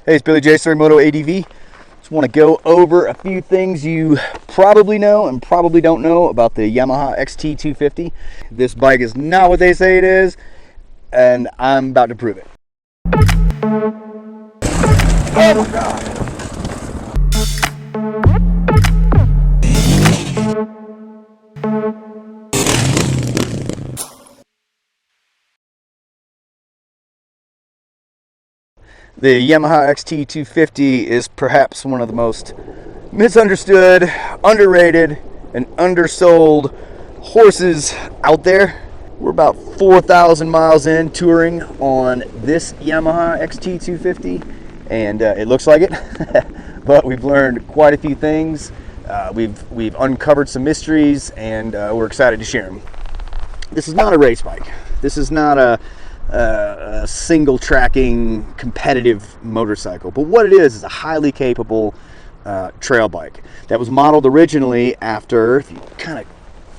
Hey, it's Billy J, Sir Moto ADV. Just want to go over a few things you probably know and probably don't know about the Yamaha XT250. This bike is not what they say it is, and I'm about to prove it. Oh God! The Yamaha XT250 is perhaps one of the most misunderstood, underrated, and undersold horses out there. We're about 4,000 miles in touring on this Yamaha XT250, and it looks like it, but we've learned quite a few things. We've uncovered some mysteries, and we're excited to share them. This is not a race bike. This is not a single tracking competitive motorcycle, but what it is a highly capable trail bike that was modeled originally after, if you kind of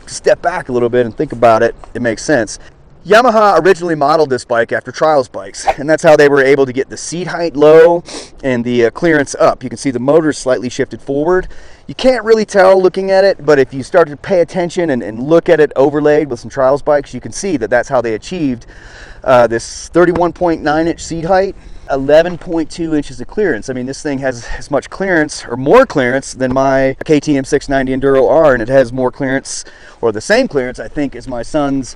step back a little bit and think about it, it makes sense. Yamaha originally modeled this bike after trials bikes, and that's how they were able to get the seat height low and the clearance up. You can see the motor slightly shifted forward. You can't really tell looking at it, but if you start to pay attention and look at it overlaid with some trials bikes, you can see that that's how they achieved this 31.9 inch seat height, 11.2 inches of clearance. I mean, this thing has as much clearance or more clearance than my KTM 690 Enduro R, and it has more clearance, or the same clearance, I think, as my son's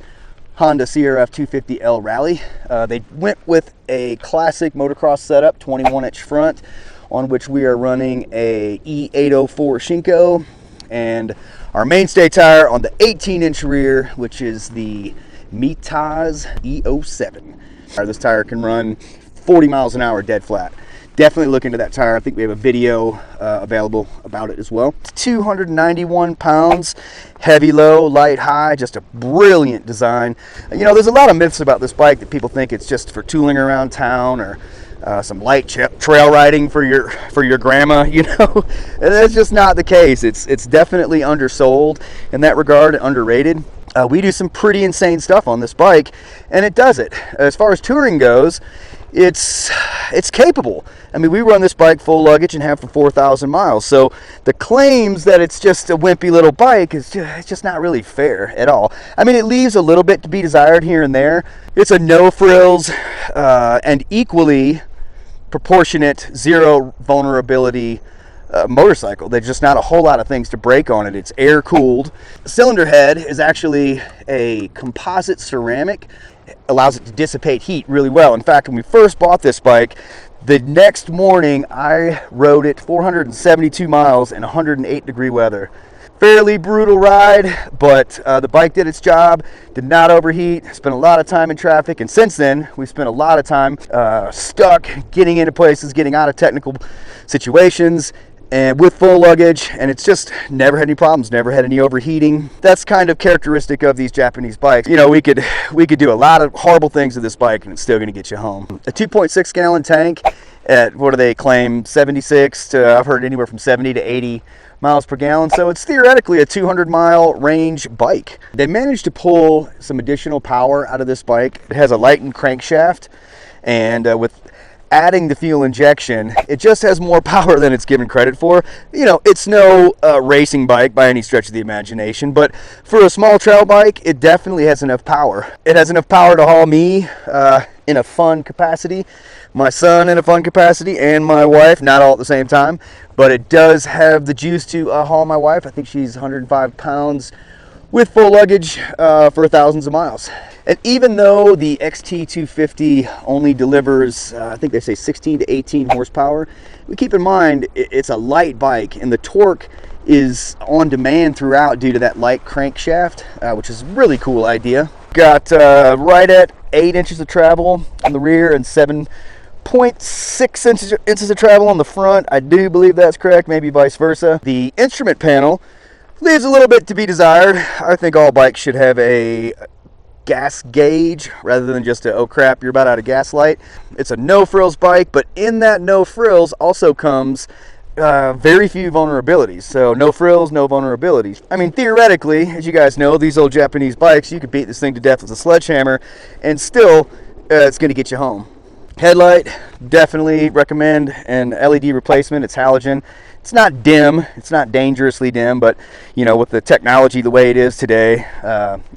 Honda CRF 250L Rally. They went with a classic motocross setup, 21 inch front, on which we are running a E804 Shinko, and our mainstay tire on the 18 inch rear, which is the Mitaz E07. This tire can run 40 miles an hour dead flat. Definitely look into that tire. I think we have a video available about it as well. It's 291 pounds, heavy low, light high, just a brilliant design. You know, there's a lot of myths about this bike that people think it's just for tooling around town or some light trail riding for your grandma, you know. And that's just not the case. It's definitely undersold in that regard, underrated. We do some pretty insane stuff on this bike, and it does it. As far as touring goes, it's capable. I mean, we run this bike full luggage and have for 4,000 miles. So the claims that it's just a wimpy little bike is just not really fair at all. I mean, it leaves a little bit to be desired here and there. It's a no frills and equally proportionate zero vulnerability motorcycle. There's just not a whole lot of things to break on it. It's air cooled. The cylinder head is actually a composite ceramic. It allows it to dissipate heat really well. In fact, when we first bought this bike, the next morning I rode it 472 miles in 108 degree weather. Fairly brutal ride, but the bike did its job, did not overheat, spent a lot of time in traffic, and since then we've spent a lot of time stuck, getting into places, getting out of technical situations, and with full luggage, and it's just never had any problems, never had any overheating. That's kind of characteristic of these Japanese bikes. You know, we could do a lot of horrible things with this bike and it's still gonna get you home. A 2.6 gallon tank at, what do they claim, 76 to, I've heard anywhere from 70 to 80 miles per gallon, so it's theoretically a 200-mile range bike. They managed to pull some additional power out of this bike. It has a lightened crankshaft, and with adding the fuel injection, it just has more power than it's given credit for. You know, it's no racing bike by any stretch of the imagination, but for a small trail bike, it definitely has enough power. It has enough power to haul me in a fun capacity, my son in a fun capacity, and my wife, not all at the same time, but it does have the juice to haul my wife. I think she's 105 pounds with full luggage for thousands of miles. And even though the XT250 only delivers, I think they say 16 to 18 horsepower, we keep in mind it's a light bike, and the torque is on demand throughout due to that light crankshaft, which is a really cool idea. Got right at 8 inches of travel on the rear and 7.6 inches of travel on the front. I do believe that's correct, maybe vice versa. The instrument panel leaves a little bit to be desired. I think all bikes should have a gas gauge rather than just a, oh crap, you're about out of gas light. It's a no frills bike, but in that no frills also comes very few vulnerabilities. So no frills, no vulnerabilities. I mean, theoretically, as you guys know, these old Japanese bikes, you could beat this thing to death with a sledgehammer and still it's going to get you home. Headlight, definitely recommend an LED replacement. It's halogen. It's not dim, it's not dangerously dim, but you know, with the technology the way it is today,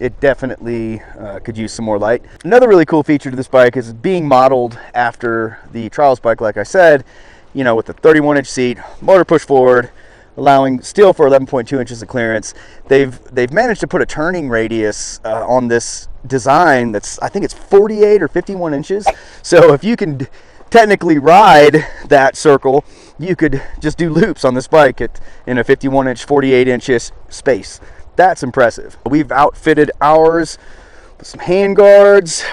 it definitely could use some more light. Another really cool feature to this bike is being modeled after the Trials bike, like I said, you know, with the 31-inch seat, motor push forward, allowing still for 11.2 inches of clearance. They've managed to put a turning radius on this design that's, I think it's 48 or 51 inches. So if you can technically ride that circle, you could just do loops on this bike in a 51-inch, 48-inch space. That's impressive. We've outfitted ours with some hand guards,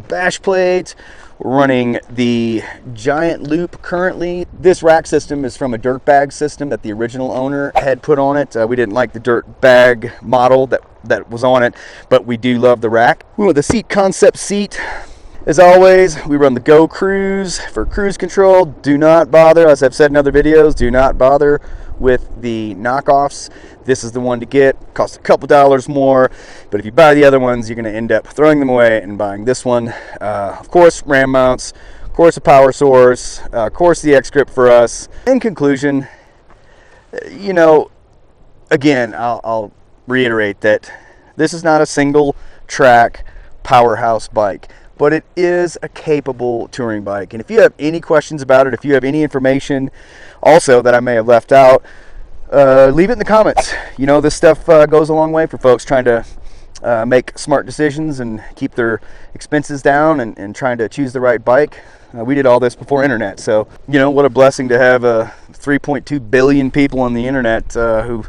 bash plates. We're running the giant loop currently. This rack system is from a dirt bag system that the original owner had put on it. We didn't like the dirt bag model that was on it, but we do love the rack. We want the seat concept seat. As always, we run the Go Cruise for cruise control. Do not bother, as I've said in other videos, do not bother with the knockoffs. This is the one to get. Costs a couple dollars more, but if you buy the other ones, you're going to end up throwing them away and buying this one. Of course, ram mounts, of course, a power source, of course, the X grip for us. In conclusion, you know, again, I'll reiterate that this is not a single track powerhouse bike, but it is a capable touring bike. And if you have any questions about it, if you have any information also that I may have left out, leave it in the comments. You know, this stuff goes a long way for folks trying to make smart decisions and keep their expenses down and trying to choose the right bike. We did all this before internet, so you know, what a blessing to have 3.2 billion people on the internet who,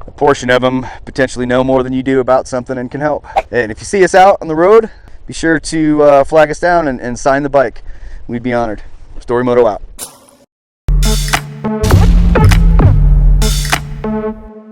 a portion of them potentially know more than you do about something and can help. And if you see us out on the road, be sure to flag us down and sign the bike. We'd be honored. Story Moto out.